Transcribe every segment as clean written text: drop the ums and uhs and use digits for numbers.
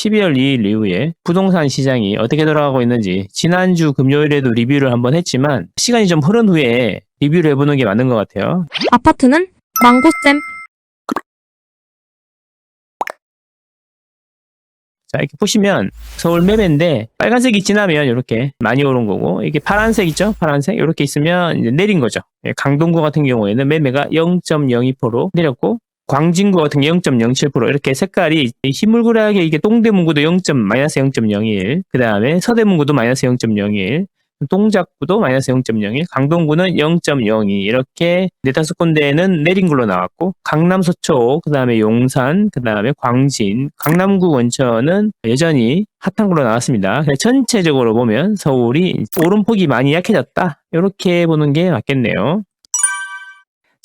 12월 2일 이후에 부동산 시장이 어떻게 돌아가고 있는지 지난주 금요일에도 리뷰를 한번 했지만 시간이 좀 흐른 후에 리뷰를 해보는 게 맞는 것 같아요. 아파트는 망고쌤. 자, 이렇게 보시면 서울 매매인데 빨간색이 지나면 이렇게 많이 오른 거고, 이게 파란색 있죠? 파란색 이렇게 있으면 이제 내린 거죠. 강동구 같은 경우에는 매매가 0.02% 내렸고, 광진구 같은 게 0.07% 이렇게 색깔이 희물구하게 이게 동대문구도 마이너스 0.01, 그 다음에 서대문구도 마이너스 0.01, 동작구도 마이너스 0.01, 강동구는 0.02 이렇게 네다섯 군데는 내린 걸로 나왔고, 강남 서초, 그 다음에 용산, 그 다음에 광진, 강남구 원천은 여전히 핫한 걸로 나왔습니다. 전체적으로 보면 서울이 오름폭이 많이 약해졌다, 이렇게 보는 게 맞겠네요.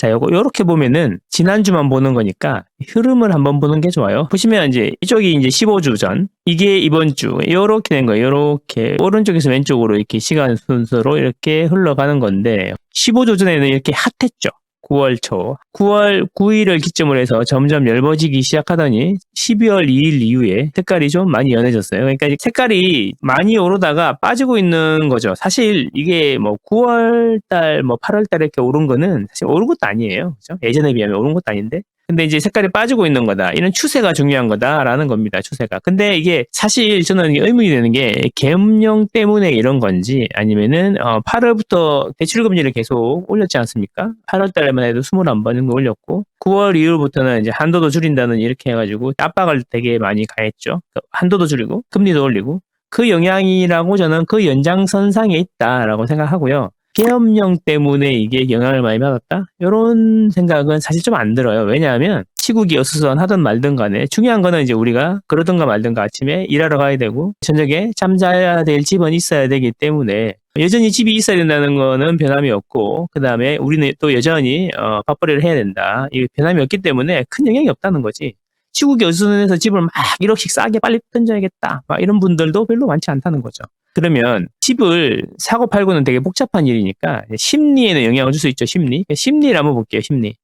자, 요렇게 보면은 지난주만 보는 거니까 흐름을 한번 보는 게 좋아요. 보시면 이제 이쪽이 이제 15주 전, 이게 이번 주, 요렇게 된 거예요. 요렇게 오른쪽에서 왼쪽으로 이렇게 시간 순서로 이렇게 흘러가는 건데, 15주 전에는 이렇게 핫했죠. 9월 초. 9월 9일을 기점으로 해서 점점 넓어지기 시작하더니 12월 2일 이후에 색깔이 좀 많이 연해졌어요. 그러니까 색깔이 많이 오르다가 빠지고 있는 거죠. 사실 이게 뭐 9월 달, 뭐 8월 달에 이렇게 오른 거는 사실 오른 것도 아니에요. 그죠? 예전에 비하면 오른 것도 아닌데. 근데 이제 색깔이 빠지고 있는 거다. 이런 추세가 중요한 거다라는 겁니다. 추세가. 근데 이게 사실 저는 의문이 되는 게 계엄령 때문에 이런 건지, 아니면은 8월부터 대출금리를 계속 올렸지 않습니까? 8월 달에만 해도 21번 정도 올렸고, 9월 이후부터는 이제 한도도 줄인다는 이렇게 해가지고 압박을 되게 많이 가했죠. 한도도 줄이고 금리도 올리고, 그 영향이라고 저는 그 연장선상에 있다라고 생각하고요. 계엄령 때문에 이게 영향을 많이 받았다? 이런 생각은 사실 좀 안 들어요. 왜냐하면 시국이 어수선하든 말든 간에 중요한 거는 이제 우리가 그러든가 말든가 아침에 일하러 가야 되고 저녁에 잠자야 될 집은 있어야 되기 때문에 여전히 집이 있어야 된다는 거는 변함이 없고, 그 다음에 우리는 또 여전히 밥벌이를 해야 된다. 이게 변함이 없기 때문에 큰 영향이 없다는 거지. 시국이 어수선해서 집을 막 1억씩 싸게 빨리 던져야겠다, 막 이런 분들도 별로 많지 않다는 거죠. 그러면 집을 사고 팔고는 되게 복잡한 일이니까 심리에는 영향을 줄 수 있죠. 심리를 한번 볼게요. 심리.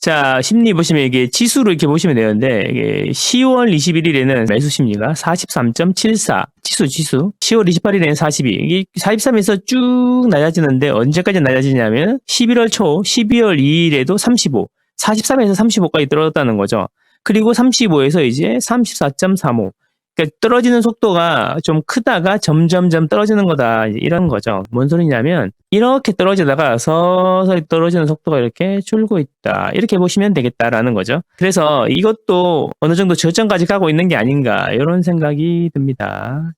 자, 심리 보시면 이게 지수로 이렇게 보시면 되는데, 이게 10월 21일에는 매수 심리가 43.74, 지수. 10월 28일에는 42. 이게 43에서 쭉 낮아지는데 언제까지 낮아지냐면 11월 초, 12월 2일에도 35, 43에서 35까지 떨어졌다는 거죠. 그리고 35에서 이제 34.35. 그러니까 떨어지는 속도가 좀 크다가 점점점 떨어지는 거다, 이런 거죠. 뭔 소리냐면 이렇게 떨어지다가 서서히 떨어지는 속도가 이렇게 줄고 있다, 이렇게 보시면 되겠다라는 거죠. 그래서 이것도 어느 정도 저점까지 가고 있는 게 아닌가, 이런 생각이 듭니다.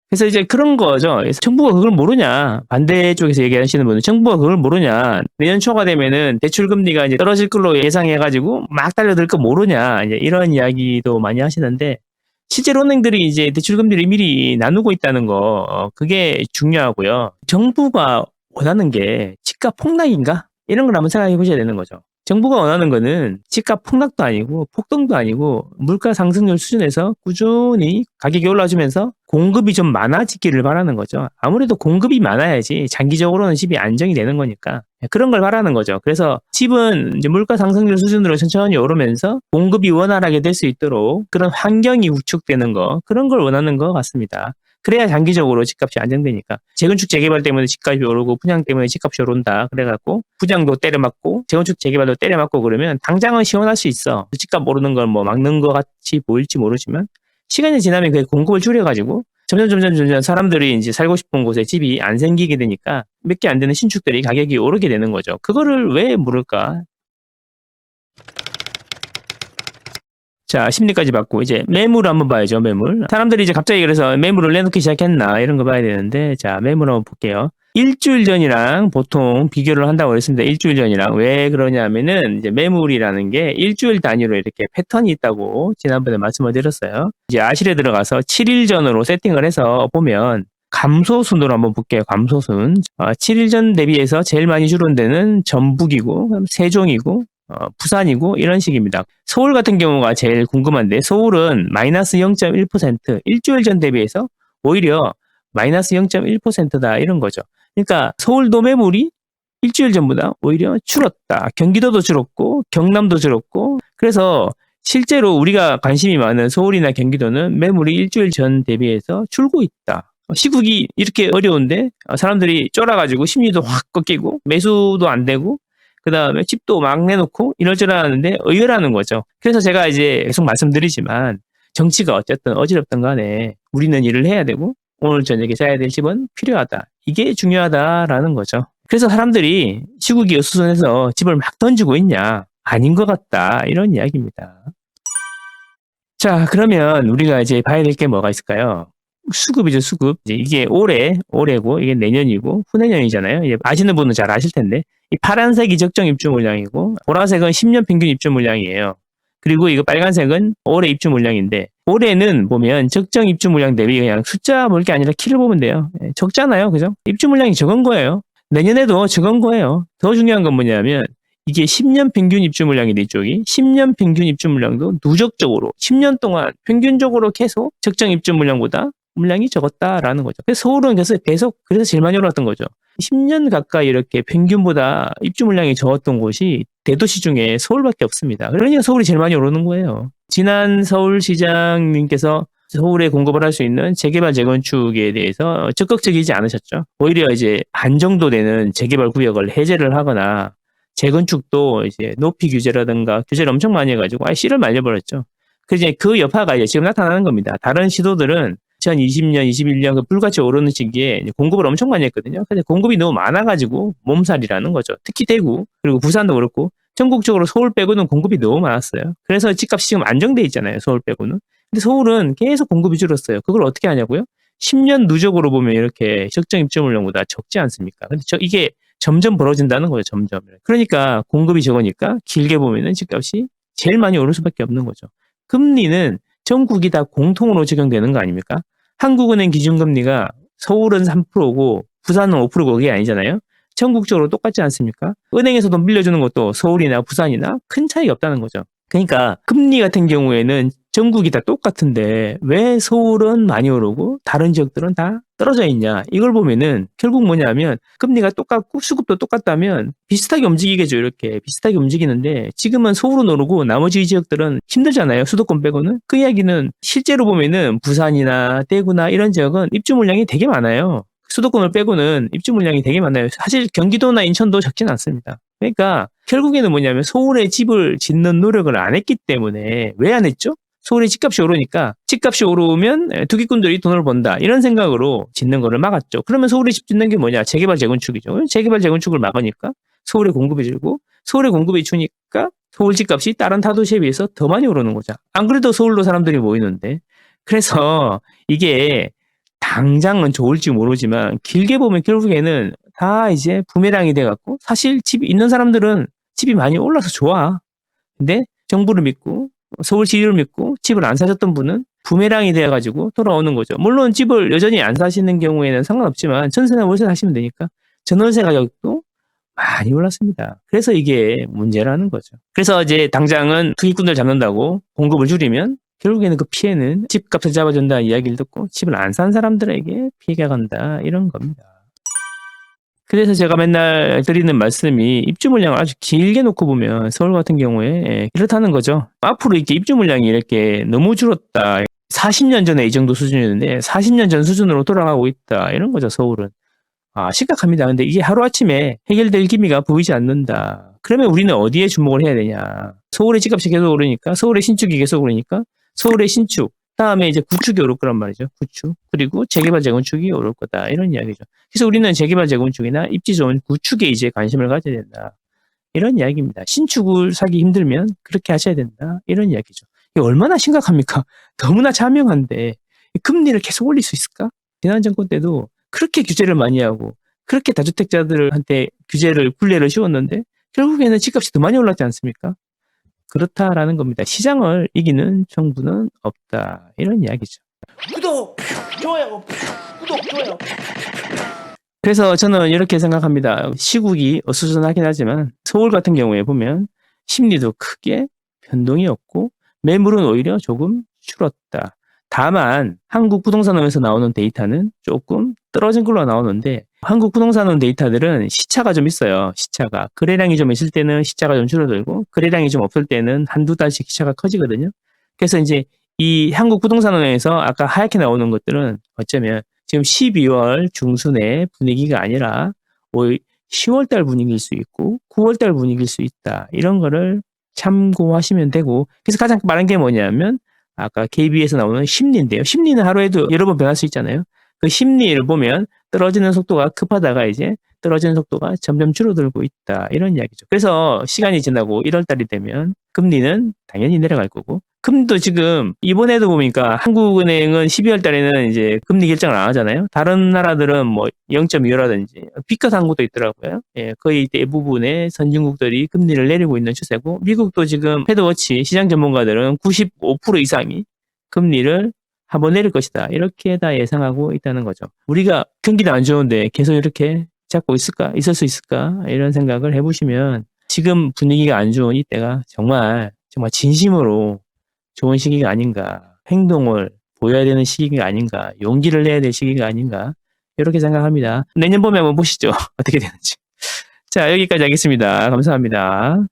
그래서 이제 그런 거죠. 정부가 그걸 모르냐, 반대쪽에서 얘기하시는 분은 정부가 그걸 모르냐, 내년 초가 되면은 대출금리가 이제 떨어질 걸로 예상해가지고 막 달려들 거 모르냐, 이제 이런 이야기도 많이 하시는데, 실제로 은행들이 이제 대출금리를 미리 나누고 있다는 거, 그게 중요하고요. 정부가 원하는 게 집값 폭락인가? 이런 걸 한번 생각해 보셔야 되는 거죠. 정부가 원하는 거는 집값 폭락도 아니고 폭등도 아니고 물가 상승률 수준에서 꾸준히 가격이 올라주면서 공급이 좀 많아지기를 바라는 거죠. 아무래도 공급이 많아야지 장기적으로는 집이 안정이 되는 거니까 그런 걸 바라는 거죠. 그래서 집은 이제 물가 상승률 수준으로 천천히 오르면서 공급이 원활하게 될 수 있도록 그런 환경이 구축되는 거, 그런 걸 원하는 것 같습니다. 그래야 장기적으로 집값이 안정되니까. 재건축 재개발 때문에 집값이 오르고 분양 때문에 집값이 오른다 그래갖고 분양도 때려맞고 재건축 재개발도 때려맞고 그러면 당장은 시원할 수 있어. 집값 오르는 걸 뭐 막는 것 같이 보일지 모르지만 시간이 지나면 그 공급을 줄여가지고 점점 사람들이 이제 살고 싶은 곳에 집이 안 생기게 되니까 몇 개 안 되는 신축들이 가격이 오르게 되는 거죠. 그거를 왜 모를까? 자, 심리까지 받고 이제 매물을 한번 봐야죠. 매물. 사람들이 이제 갑자기 그래서 매물을 내놓기 시작했나, 이런 거 봐야 되는데, 자, 매물 한번 볼게요. 일주일 전이랑 보통 비교를 한다고 했습니다. 일주일 전이랑. 왜 그러냐면은 이제 매물이라는 게 일주일 단위로 이렇게 패턴이 있다고 지난번에 말씀을 드렸어요. 이제 아실에 들어가서 7일 전으로 세팅을 해서 보면 감소순으로 한번 볼게요. 감소순. 7일 전 대비해서 제일 많이 줄은 데는 전북이고 세종이고 부산이고, 이런 식입니다. 서울 같은 경우가 제일 궁금한데, 서울은 마이너스 0.1%, 일주일 전 대비해서 오히려 마이너스 0.1%다, 이런 거죠. 그러니까 서울도 매물이 일주일 전보다 오히려 줄었다. 경기도도 줄었고 경남도 줄었고, 그래서 실제로 우리가 관심이 많은 서울이나 경기도는 매물이 일주일 전 대비해서 줄고 있다. 시국이 이렇게 어려운데 사람들이 쫄아가지고 심리도 확 꺾이고 매수도 안 되고 그 다음에 집도 막 내놓고 이러저러하는데 의외라는 거죠. 그래서 제가 이제 계속 말씀드리지만 정치가 어쨌든 어지럽든 간에 우리는 일을 해야 되고 오늘 저녁에 사야 될 집은 필요하다. 이게 중요하다라는 거죠. 그래서 사람들이 시국이 어수선해서 집을 막 던지고 있냐? 아닌 것 같다. 이런 이야기입니다. 자, 그러면 우리가 이제 봐야 될 게 뭐가 있을까요? 수급이죠, 수급. 이제 이게 올해고, 이게 내년이고, 후내년이잖아요. 이제 아시는 분은 잘 아실 텐데, 이 파란색이 적정 입주 물량이고, 보라색은 10년 평균 입주 물량이에요. 그리고 이거 빨간색은 올해 입주 물량인데, 올해는 보면 적정 입주 물량 대비 그냥 숫자 볼 게 아니라 키를 보면 돼요. 적잖아요, 그죠? 입주 물량이 적은 거예요. 내년에도 적은 거예요. 더 중요한 건 뭐냐면, 이게 10년 평균 입주 물량인데 이쪽이 10년 평균 입주 물량도 누적적으로 10년 동안 평균적으로 계속 적정 입주 물량보다 물량이 적었다라는 거죠. 그래서 서울은 계속 그래서 제일 많이 올랐던 거죠. 10년 가까이 이렇게 평균보다 입주 물량이 적었던 곳이 대도시 중에 서울밖에 없습니다. 그러니까 서울이 제일 많이 오르는 거예요. 지난 서울시장님께서 서울에 공급을 할 수 있는 재개발 재건축에 대해서 적극적이지 않으셨죠. 오히려 이제 반 정도 되는 재개발 구역을 해제를 하거나 재건축도 이제 높이 규제라든가 규제를 엄청 많이 해가지고 씨를 말려버렸죠. 그래서 이제 그 여파가 이제 지금 나타나는 겁니다. 다른 시도들은 2020년, 21년 그 불같이 오르는 시기에 이제 공급을 엄청 많이 했거든요. 근데 공급이 너무 많아가지고 몸살이라는 거죠. 특히 대구 그리고 부산도 그렇고 전국적으로 서울 빼고는 공급이 너무 많았어요. 그래서 집값이 지금 안정돼 있잖아요. 서울 빼고는. 근데 서울은 계속 공급이 줄었어요. 그걸 어떻게 하냐고요? 10년 누적으로 보면 이렇게 적정 입주 물량보다 적지 않습니까? 근데 이게 점점 벌어진다는 거죠, 점점. 그러니까 공급이 적으니까 길게 보면은 집값이 제일 많이 오를 수밖에 없는 거죠. 금리는 전국이 다 공통으로 적용되는 거 아닙니까? 한국은행 기준금리가 서울은 3%고 부산은 5%고 그게 아니잖아요. 전국적으로 똑같지 않습니까? 은행에서 돈 빌려주는 것도 서울이나 부산이나 큰 차이가 없다는 거죠. 그러니까 금리 같은 경우에는 전국이 다 똑같은데 왜 서울은 많이 오르고 다른 지역들은 다 떨어져 있냐. 이걸 보면은 결국 뭐냐면 금리가 똑같고 수급도 똑같다면 비슷하게 움직이겠죠. 이렇게 비슷하게 움직이는데 지금은 서울은 오르고 나머지 지역들은 힘들잖아요. 수도권 빼고는. 그 이야기는 실제로 보면은 부산이나 대구나 이런 지역은 입주 물량이 되게 많아요. 수도권을 빼고는 입주 물량이 되게 많아요. 사실 경기도나 인천도 적지는 않습니다. 그러니까 결국에는 뭐냐면 서울에 집을 짓는 노력을 안 했기 때문에 왜 안 했죠? 서울에 집값이 오르니까 집값이 오르면 투기꾼들이 돈을 번다 이런 생각으로 짓는 거를 막았죠. 그러면 서울에 집 짓는 게 뭐냐? 재개발 재건축이죠. 재개발 재건축을 막으니까 서울에 공급이 줄고 서울에 공급이 주니까 서울 집값이 다른 타도시에 비해서 더 많이 오르는 거죠. 안 그래도 서울로 사람들이 모이는데 그래서 이게 당장은 좋을지 모르지만 길게 보면 결국에는 다 이제 부메랑이 돼갖고 사실 집이 있는 사람들은 집이 많이 올라서 좋아. 근데 정부를 믿고 서울시를 믿고 집을 안 사셨던 분은 부메랑이 돼가지고 돌아오는 거죠. 물론 집을 여전히 안 사시는 경우에는 상관없지만 전세나 월세 사시면 되니까 전월세 가격도 많이 올랐습니다. 그래서 이게 문제라는 거죠. 그래서 이제 당장은 투기꾼들 잡는다고 공급을 줄이면 결국에는 그 피해는 집값을 잡아준다는 이야기를 듣고 집을 안 산 사람들에게 피해가 간다 이런 겁니다. 그래서 제가 맨날 드리는 말씀이 입주 물량을 아주 길게 놓고 보면 서울 같은 경우에 이렇다는 거죠. 앞으로 이렇게 입주 물량이 이렇게 너무 줄었다. 40년 전에 이 정도 수준이었는데 40년 전 수준으로 돌아가고 있다. 이런 거죠, 서울은. 심각합니다. 근데 이게 하루아침에 해결될 기미가 보이지 않는다. 그러면 우리는 어디에 주목을 해야 되냐. 서울의 집값이 계속 오르니까, 서울의 신축이 계속 오르니까, 서울의 신축, 다음에 이제 구축이 오를 거란 말이죠. 구축. 그리고 재개발 재건축이 오를 거다. 이런 이야기죠. 그래서 우리는 재개발 재건축이나 입지 좋은 구축에 이제 관심을 가져야 된다. 이런 이야기입니다. 신축을 사기 힘들면 그렇게 하셔야 된다. 이런 이야기죠. 이게 얼마나 심각합니까? 너무나 자명한데 금리를 계속 올릴 수 있을까? 지난 정권 때도 그렇게 규제를 많이 하고 그렇게 다주택자들한테 규제를 굴레를 씌웠는데 결국에는 집값이 더 많이 올랐지 않습니까? 그렇다라는 겁니다. 시장을 이기는 정부는 없다. 이런 이야기죠. 구독, 좋아요, 구독, 좋아요. 그래서 저는 이렇게 생각합니다. 시국이 어수선하긴 하지만 서울 같은 경우에 보면 심리도 크게 변동이 없고 매물은 오히려 조금 줄었다. 다만 한국 부동산원에서 나오는 데이터는 조금 떨어진 걸로 나오는데 한국 부동산 데이터들은 시차가 좀 있어요. 시차가. 거래량이 좀 있을 때는 시차가 좀 줄어들고 거래량이 좀 없을 때는 한두 달씩 시차가 커지거든요. 그래서 이제 이 한국 부동산원에서 아까 하얗게 나오는 것들은 어쩌면 지금 12월 중순의 분위기가 아니라 10월 달 분위기일 수 있고 9월 달 분위기일 수 있다. 이런 거를 참고하시면 되고, 그래서 가장 빠른 게 뭐냐면 아까 KB에서 나오는 심리인데요. 심리는 하루에도 여러 번 변할 수 있잖아요. 그 심리를 보면 떨어지는 속도가 급하다가 이제 떨어지는 속도가 점점 줄어들고 있다. 이런 이야기죠. 그래서 시간이 지나고 1월 달이 되면 금리는 당연히 내려갈 거고, 금리도 지금 이번에도 보니까 한국은행은 12월 달에는 이제 금리 결정을 안 하잖아요. 다른 나라들은 뭐 0.25라든지 비슷한 것도 있더라고요. 예, 거의 대부분의 선진국들이 금리를 내리고 있는 추세고, 미국도 지금 패드워치 시장 전문가들은 95% 이상이 금리를 한번 내릴 것이다. 이렇게 다 예상하고 있다는 거죠. 우리가 경기도 안 좋은데 계속 이렇게 잡고 있을 수 있을까? 이런 생각을 해보시면 지금 분위기가 안 좋은 이때가 정말 진심으로 좋은 시기가 아닌가. 행동을 보여야 되는 시기가 아닌가. 용기를 내야 될 시기가 아닌가. 이렇게 생각합니다. 내년 봄에 한번 보시죠. 어떻게 되는지. 자, 여기까지 하겠습니다. 감사합니다.